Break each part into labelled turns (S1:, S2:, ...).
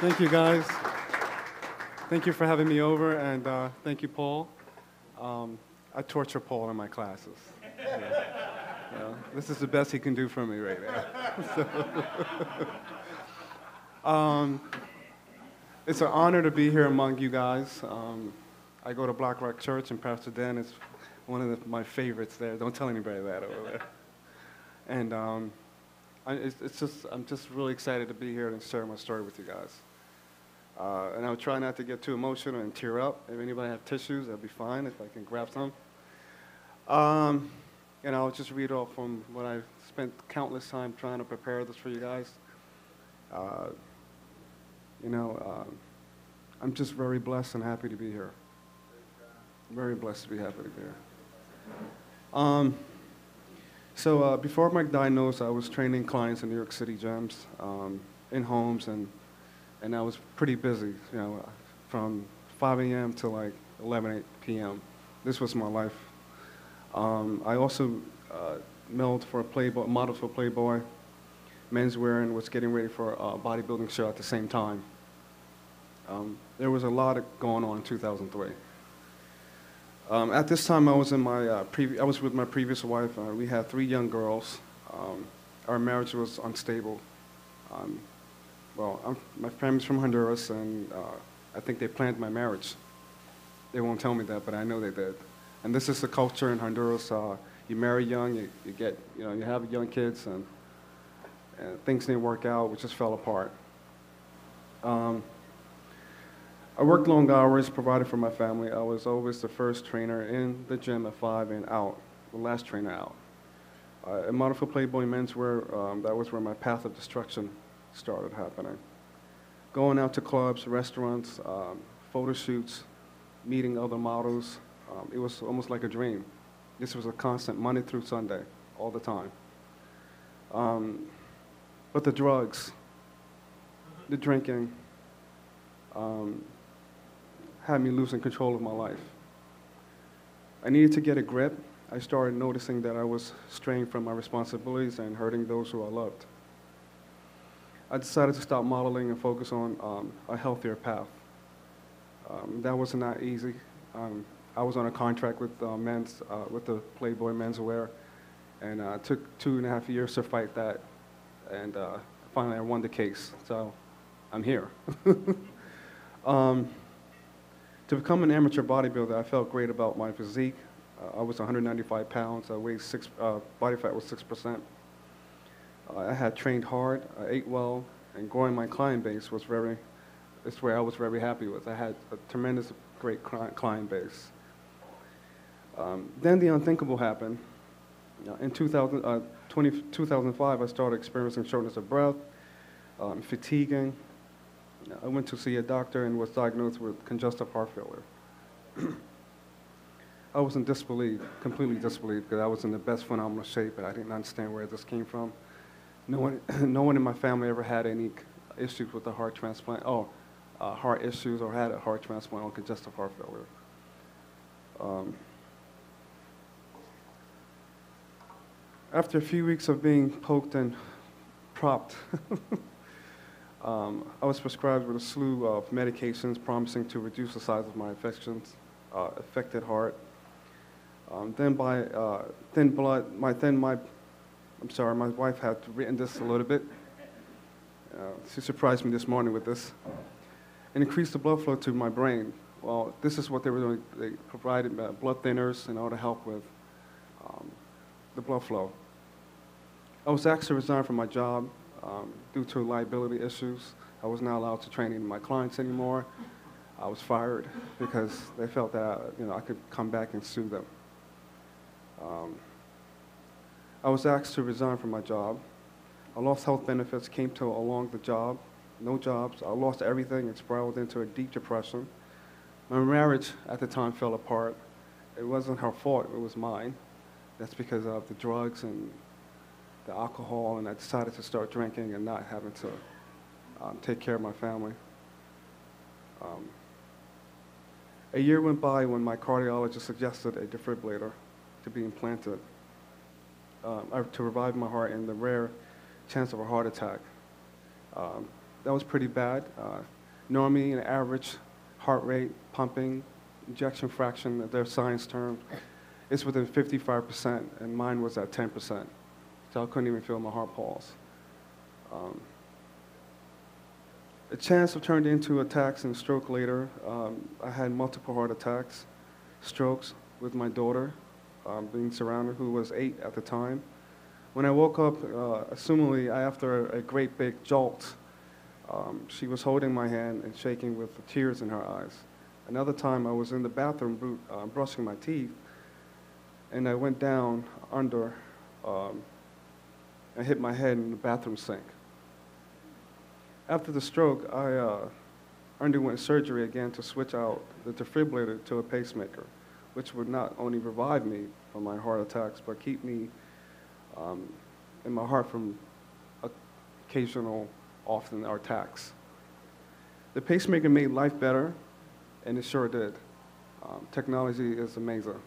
S1: Thank you, guys. Thank you for having me over, and thank you, Paul. I torture Paul in my classes. This is the best he can do for me right now. It's an honor to be here among you guys. I go to Black Rock Church, and Pastor Dan is one of my favorites there. Don't tell anybody that over there. And I'm just really excited to be here and share my story with you guys. And I'll try not to get too emotional and tear up. If anybody have tissues, that'd be fine if I can grab some. And I'll just read off from what I spent countless time trying to prepare this for you guys. I'm just very blessed and happy to be here. Very blessed to be happy to be here. So before my diagnosis, I was training clients in New York City gyms, in homes, and I was pretty busy, from 5 a.m. to like 11 p.m. This was my life. I also modeled for Playboy, menswear, and was getting ready for a bodybuilding show at the same time. There was a lot going on in 2003. At this time, I was with my previous wife. We had 3 young girls. Our marriage was unstable. My family's from Honduras, and I think they planned my marriage. They won't tell me that, but I know they did. And this is the culture in Honduras. You marry young, you have young kids, and things didn't work out. We just fell apart. I worked long hours, provided for my family. I was always the first trainer in the gym at 5 and out, the last trainer out. I modeled for Playboy menswear. That was where my path of destruction started happening. Going out to clubs, restaurants, photo shoots, meeting other models. It was almost like a dream. This was a constant Monday through Sunday, all the time. But the drugs, the drinking, had me losing control of my life. I needed to get a grip. I started noticing that I was straying from my responsibilities and hurting those who I loved. I decided to stop modeling and focus on a healthier path. That was not easy. I was on a contract with with the Playboy menswear, and it took 2.5 years to fight that, and finally I won the case, so I'm here. To become an amateur bodybuilder, I felt great about my physique. I was 195 pounds. I weighed body fat was 6%. I had trained hard. I ate well, and growing my client base was it's where I was very happy with. I had a tremendous, great client base. Then the unthinkable happened. In 2005, I started experiencing shortness of breath, fatiguing. I went to see a doctor and was diagnosed with congestive heart failure. I was in disbelief, completely disbelief, because I was in the best phenomenal shape, and I didn't understand where this came from. No one in my family ever had any issues with a heart transplant, heart issues, or had a heart transplant or congestive heart failure. After a few weeks of being poked and propped, I was prescribed with a slew of medications promising to reduce the size of my affected heart. My wife had written this a little bit. She surprised me this morning with this. And increased the blood flow to my brain. Well, this is what they were doing. They provided blood thinners in order to help with the blood flow. I was asked to resign from my job due to liability issues. I was not allowed to train any of my clients anymore. I was fired because they felt that I could come back and sue them. I was asked to resign from my job. I lost health benefits, came to along the job, no jobs. I lost everything and spiraled into a deep depression. My marriage at the time fell apart. It wasn't her fault, it was mine. That's because of the drugs and the alcohol, and I decided to start drinking and not having to take care of my family. A year went by when my cardiologist suggested a defibrillator to be implanted to revive my heart in the rare chance of a heart attack. that was pretty bad. Normally, an average heart rate, pumping, ejection fraction, their science term, is within 55%, and mine was at 10%. So I couldn't even feel my heart pulse. A chance of turned into attacks and stroke later. I had multiple heart attacks, strokes with my daughter, being surrounded, who was 8 at the time. When I woke up, assumingly after a great big jolt, she was holding my hand and shaking with tears in her eyes. Another time I was in the bathroom brushing my teeth, and I went down under and hit my head in the bathroom sink. After the stroke, I underwent surgery again to switch out the defibrillator to a pacemaker, which would not only revive me from my heart attacks, but keep me in my heart from occasional, often attacks. The pacemaker made life better, and it sure did. Technology is amazing.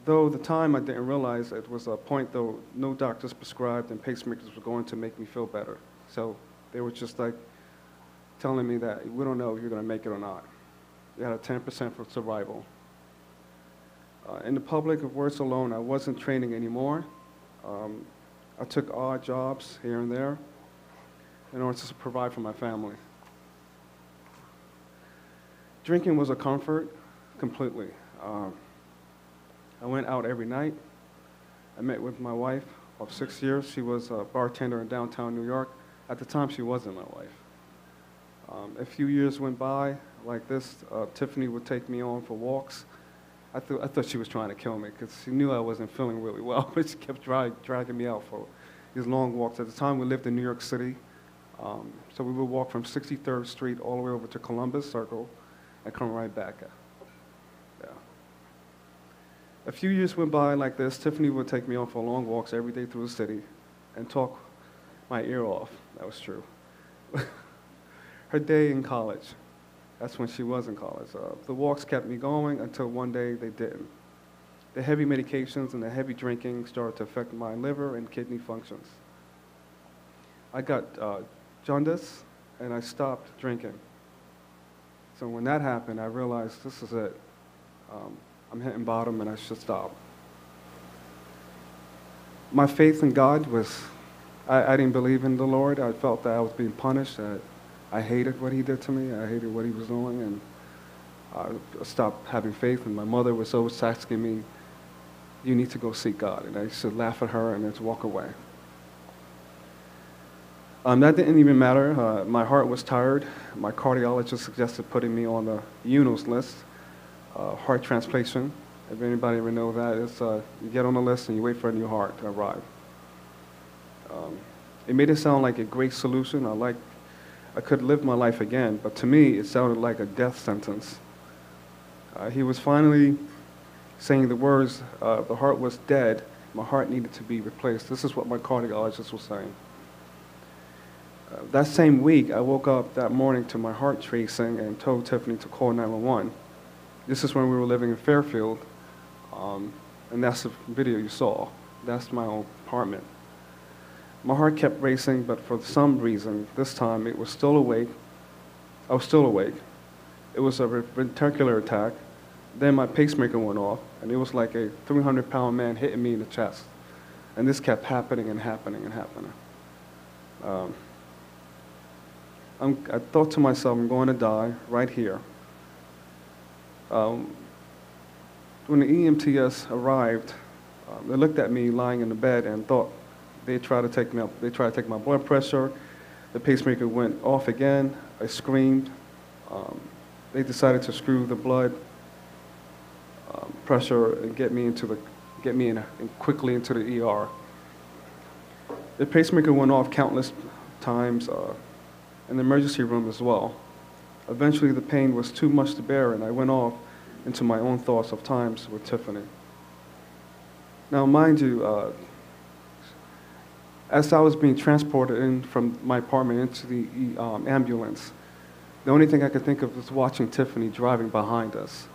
S1: Though at the time I didn't realize it was a point though no doctors prescribed and pacemakers were going to make me feel better. So they were just like telling me that we don't know if you're going to make it or not. You had a 10% for survival. In the public of words alone, I wasn't training anymore. I took odd jobs here and there in order to provide for my family. Drinking was a comfort, completely. I went out every night. I met with my wife of 6 years. She was a bartender in downtown New York. At the time, she wasn't my wife. A few years went by like this. Tiffany would take me on for walks. I thought she was trying to kill me because she knew I wasn't feeling really well, but she kept dragging me out for these long walks. At the time, we lived in New York City, so we would walk from 63rd Street all the way over to Columbus Circle and come right back. Yeah. A few years went by like this. Tiffany would take me on for long walks every day through the city and talk my ear off. That was true. Her day in college. That's when she was in college. The walks kept me going until one day they didn't. The heavy medications and the heavy drinking started to affect my liver and kidney functions. I got jaundice, and I stopped drinking. So when that happened, I realized this is it. I'm hitting bottom, and I should stop. My faith in God was, I didn't believe in the Lord. I felt that I was being punished, that I hated what he did to me. I hated what he was doing, and I stopped having faith. And my mother was always asking me, you need to go seek God. And I used to laugh at her and just walk away. That didn't even matter. My heart was tired. My cardiologist suggested putting me on the UNOS list, heart transplantation. If anybody ever know that, it's you get on the list and you wait for a new heart to arrive. It made it sound like a great solution. I could live my life again, but to me, it sounded like a death sentence. He was finally saying the words, the heart was dead, my heart needed to be replaced. This is what my cardiologist was saying. That same week, I woke up that morning to my heart racing and told Tiffany to call 911. This is when we were living in Fairfield, and that's the video you saw. That's my own apartment. My heart kept racing, but for some reason, this time it was still awake. I was still awake. It was a ventricular attack. Then my pacemaker went off, and it was like a 300-pound man hitting me in the chest. And this kept happening and happening and happening. I thought to myself, I'm going to die right here. When the EMTs arrived, they looked at me lying in the bed and thought they tried to take me up. They tried to take my blood pressure. The pacemaker went off again. I screamed. They decided to screw the blood pressure and get me quickly into the ER. The pacemaker went off countless times in the emergency room as well. Eventually, the pain was too much to bear, and I went off into my own thoughts of times with Tiffany. Now, mind you, as I was being transported in from my apartment into the ambulance, the only thing I could think of was watching Tiffany driving behind us.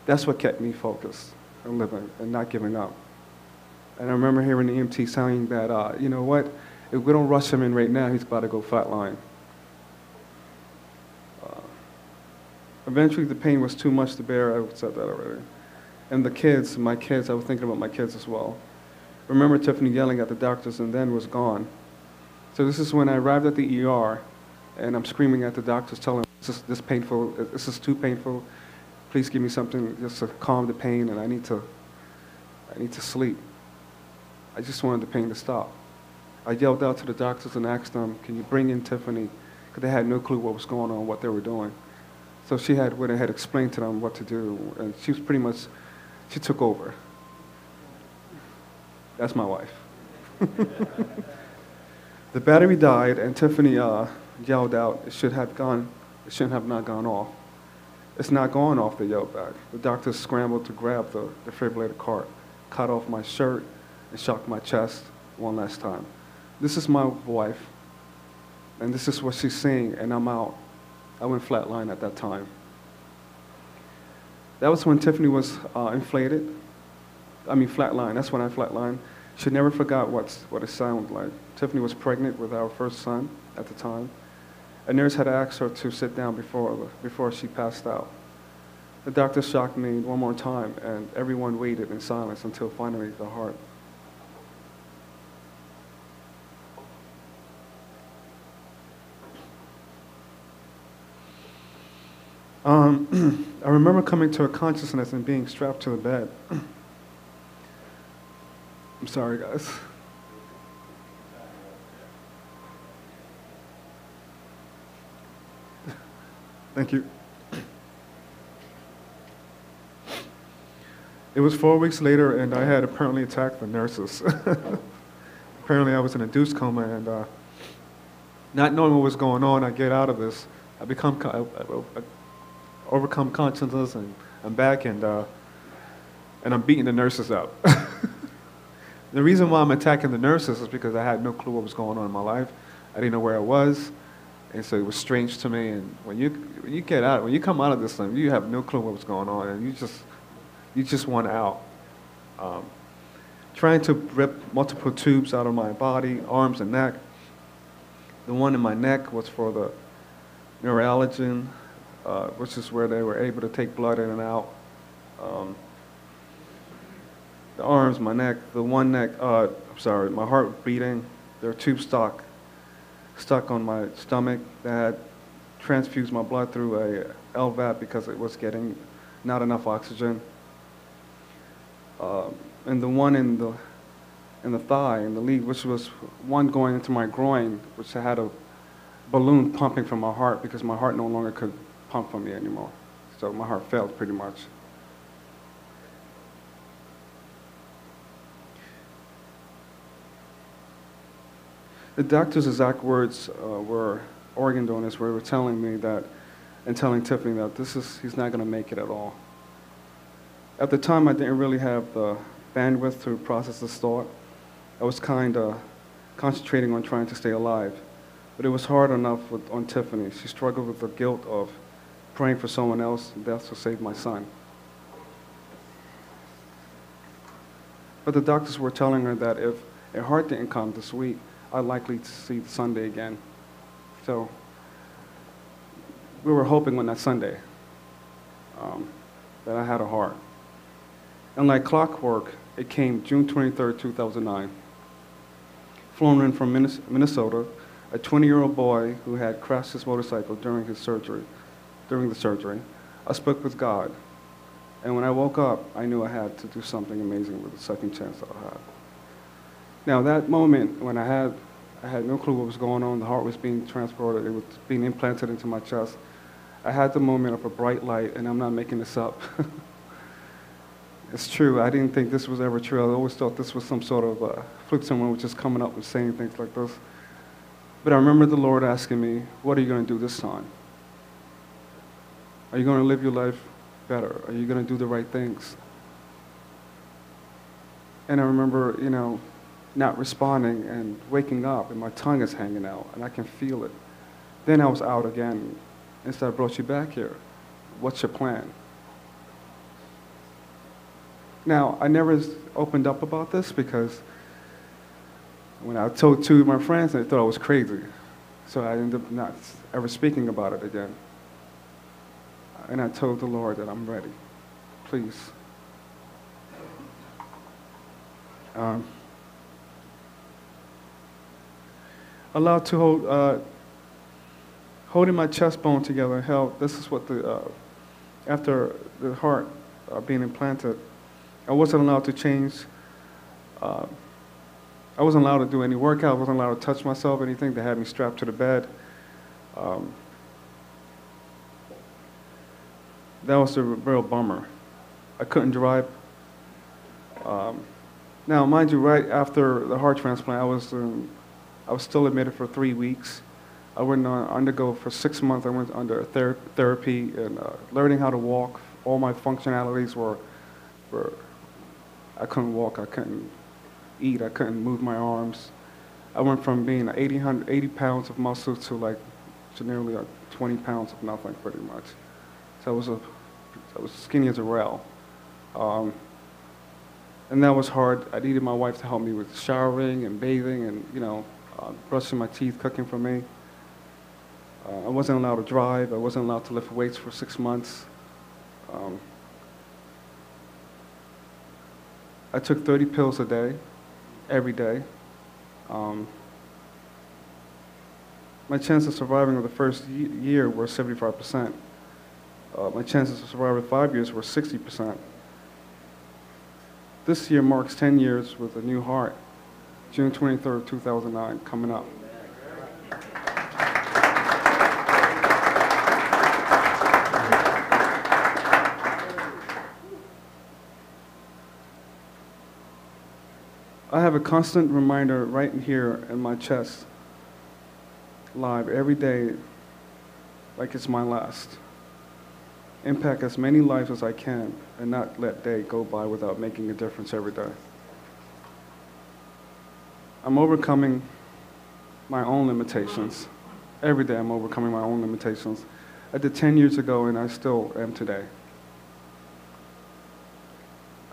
S1: That's what kept me focused and living and not giving up. And I remember hearing the EMT saying that, you know what, if we don't rush him in right now, he's about to go flatline. Eventually, the pain was too much to bear. I said that already. And the kids, my kids, I was thinking about my kids as well. I remember Tiffany yelling at the doctors and then was gone. So this is when I arrived at the ER, and I'm screaming at the doctors, telling them, this painful, this is too painful. Please give me something just to calm the pain, and I need to sleep. I just wanted the pain to stop. I yelled out to the doctors and asked them, can you bring in Tiffany? Because they had no clue what was going on, what they were doing. So she went ahead and explained to them what to do, and she was pretty much, she took over. That's my wife. The battery died, and Tiffany yelled out, it shouldn't have not gone off. It's not going off, they yelled back. The doctors scrambled to grab the defibrillator cart, cut off my shirt, and shocked my chest one last time. This is my wife, and this is what she's saying, and I'm out. I went flatline at that time. That was when Tiffany was flatline. That's when I flatlined. She never forgot what it sounded like. Tiffany was pregnant with our first son at the time. A nurse had asked her to sit down before she passed out. The doctor shocked me one more time, and everyone waited in silence until finally the heart. I remember coming to a consciousness and being strapped to the bed. I'm sorry, guys. Thank you. It was 4 weeks later, and I had apparently attacked the nurses. Apparently, I was in an induced coma, and not knowing what was going on, I get out of this. I overcome consciousness, and I'm back, and I'm beating the nurses up. The reason why I'm attacking the nurses is because I had no clue what was going on in my life. I didn't know where I was, and so it was strange to me. And when you come out of this thing, you have no clue what was going on, and you just want out. Trying to rip multiple tubes out of my body, arms and neck. The one in my neck was for the miraculous, which is where they were able to take blood in and out. The arms, my neck, the one neck, my heart beating. There were tubes stuck on my stomach that had transfused my blood through a LVAD because it was getting not enough oxygen. And the one in the thigh, in the lead, which was one going into my groin, which had a balloon pumping from my heart because my heart no longer could pump for me anymore. So my heart failed pretty much. The doctor's exact words were organ donors were telling me that, and telling Tiffany that he's not going to make it at all. At the time, I didn't really have the bandwidth to process this thought. I was kind of concentrating on trying to stay alive. But it was hard enough on Tiffany. She struggled with the guilt of praying for someone else's death to save my son. But the doctors were telling her that if her heart didn't come this week, I'd likely to see the Sunday again. So we were hoping on that Sunday that I had a heart. And like clockwork, it came June 23rd, 2009. Flown in from Minnesota, a 20-year-old boy who had crashed his motorcycle during the surgery. I spoke with God. And when I woke up, I knew I had to do something amazing with the second chance that I had. Now, that moment when I had no clue what was going on, the heart was being transported, it was being implanted into my chest. I had the moment of a bright light, and I'm not making this up. It's true, I didn't think this was ever true. I always thought this was some sort of fluke, someone was just coming up and saying things like this. But I remember the Lord asking me, what are you going to do this time? Are you going to live your life better? Are you going to do the right things? And I remember, not responding and waking up, and my tongue is hanging out, and I can feel it. Then I was out again, and so I brought you back here. What's your plan? Now, I never opened up about this because When I told two of my friends, they thought I was crazy. So I ended up not ever speaking about it again. And I told the Lord that I'm ready. Please. Allowed to hold, holding my chest bone together held. This is what after the heart being implanted, I wasn't allowed to change. I wasn't allowed to do any workout. I wasn't allowed to touch myself, anything. They had me strapped to the bed. That was a real bummer. I couldn't drive. Now, mind you, right after the heart transplant, I was still admitted for 3 weeks. I went undergo for 6 months. I went under therapy and learning how to walk. All my functionalities were I couldn't walk. I couldn't eat. I couldn't move my arms. I went from being 80 pounds of muscle to nearly 20 pounds of nothing, pretty much. So I was skinny as a rail. And that was hard. I needed my wife to help me with showering and bathing and, brushing my teeth, cooking for me. I wasn't allowed to drive. I wasn't allowed to lift weights for 6 months. I took 30 pills a day, every day. My chances of surviving the first year were 75%. My chances of surviving 5 years were 60%. This year marks 10 years with a new heart. June 23rd, 2009, coming up. I have a constant reminder right here in my chest, live every day, like it's my last. Impact as many lives as I can and not let day go by without making a difference every day. I'm overcoming my own limitations. Every day I'm overcoming my own limitations. I did 10 years ago and I still am today.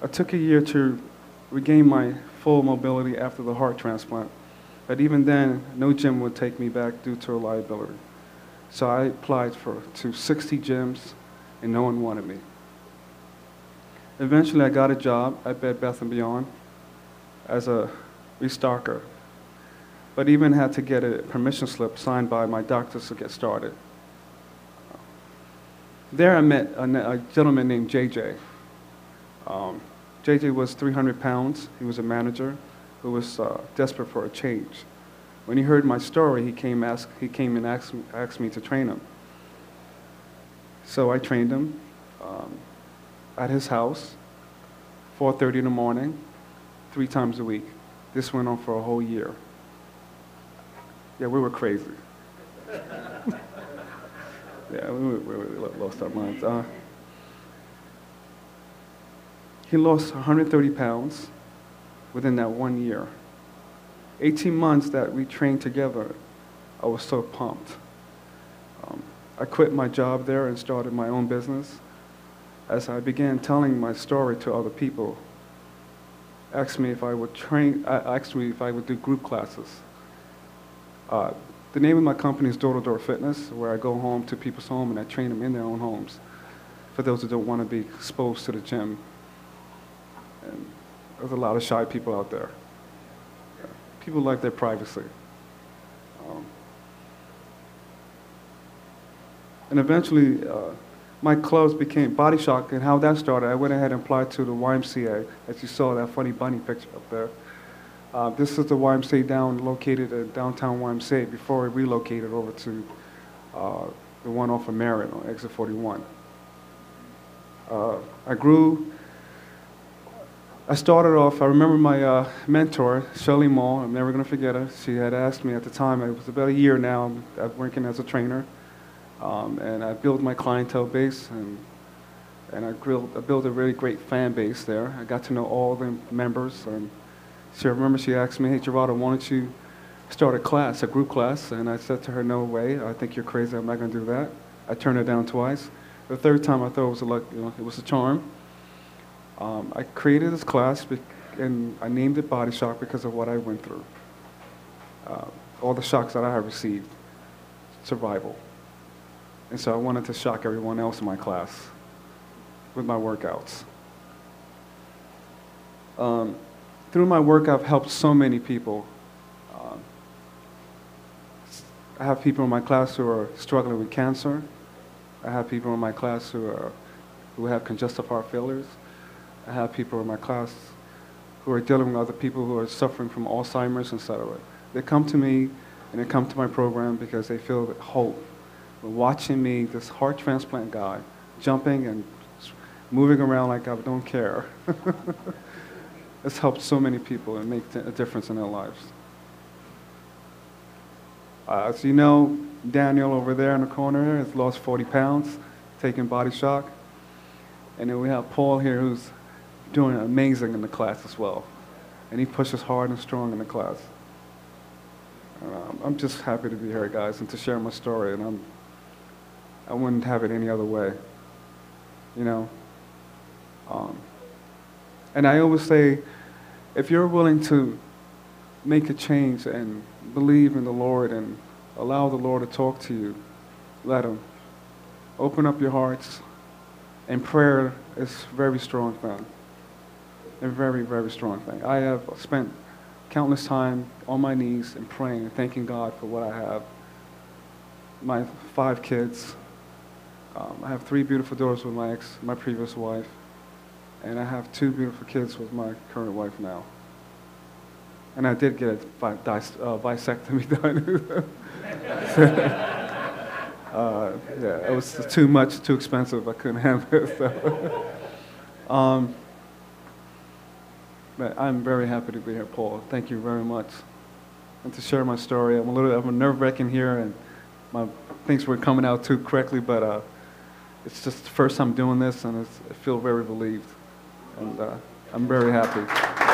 S1: I took a year to regain my full mobility after the heart transplant, but even then, no gym would take me back due to a liability. So I applied to 60 gyms and no one wanted me. Eventually I got a job at Bed Bath & Beyond as a restocker, but even had to get a permission slip signed by my doctors to get started. There I met a gentleman named JJ. JJ was 300 pounds. He was a manager who was desperate for a change. When he heard my story, he came and asked me to train him. So I trained him at his house, 4:30 in the morning, 3 times a week. This went on for a whole year. Yeah, we were crazy. Yeah, we lost our minds. He lost 130 pounds within that 1 year. 18 months that we trained together, I was so pumped. I quit my job there and started my own business. As I began telling my story to other people, asked me if I would do group classes. The name of my company is Door-to-Door Fitness, where I go home to people's home and I train them in their own homes, for those who don't want to be exposed to the gym. And there's a lot of shy people out there. People like their privacy. And eventually, my clubs became BodyShock, and how that started, I went ahead and applied to the YMCA, as you saw that funny bunny picture up there. This is the YMCA located at downtown YMCA before it relocated over to the one off of Merritt on exit 41. I started off, I remember my mentor, Shirley Mall, I'm never going to forget her. She had asked me at the time, it was about a year now, I'm working as a trainer, and I built my clientele base, and I built a really great fan base there. I got to know all the members, and I remember she asked me, hey Gerardo, why don't you start a group class? And I said to her, no way, I think you're crazy, I'm not going to do that. I turned her down twice. The third time I thought it was a charm. I created this class and I named it BodyShock because of what I went through. all the shocks that I have received, survival. And so I wanted to shock everyone else in my class with my workouts. Through my work, I've helped so many people. I have people in my class who are struggling with cancer. I have people in my class who have congestive heart failures. I have people in my class who are dealing with other people who are suffering from Alzheimer's, etc. They come to me and they come to my program because they feel hope. But watching me, this heart transplant guy, jumping and moving around like I don't care. It's helped so many people and make a difference in their lives. As you know, Daniel over there in the corner has lost 40 pounds, taking BodyShock. And then we have Paul here who's doing amazing in the class as well. And he pushes hard and strong in the class. I'm just happy to be here, guys, and to share my story. And I wouldn't have it any other way, you know. And I always say, if you're willing to make a change and believe in the Lord and allow the Lord to talk to you, let Him. Open up your hearts. And prayer is a very strong thing. A very, very strong thing. I have spent countless time on my knees and praying and thanking God for what I have. My 5 kids. I have 3 beautiful daughters with my previous wife. And I have 2 beautiful kids with my current wife now. And I did get a vasectomy done. Yeah, it was too much, too expensive. I couldn't have it. So. But I'm very happy to be here, Paul. Thank you very much. And to share my story, I'm nerve-wracking here, and things were coming out too correctly, but it's just the first time doing this, and I feel very relieved. And I'm very happy.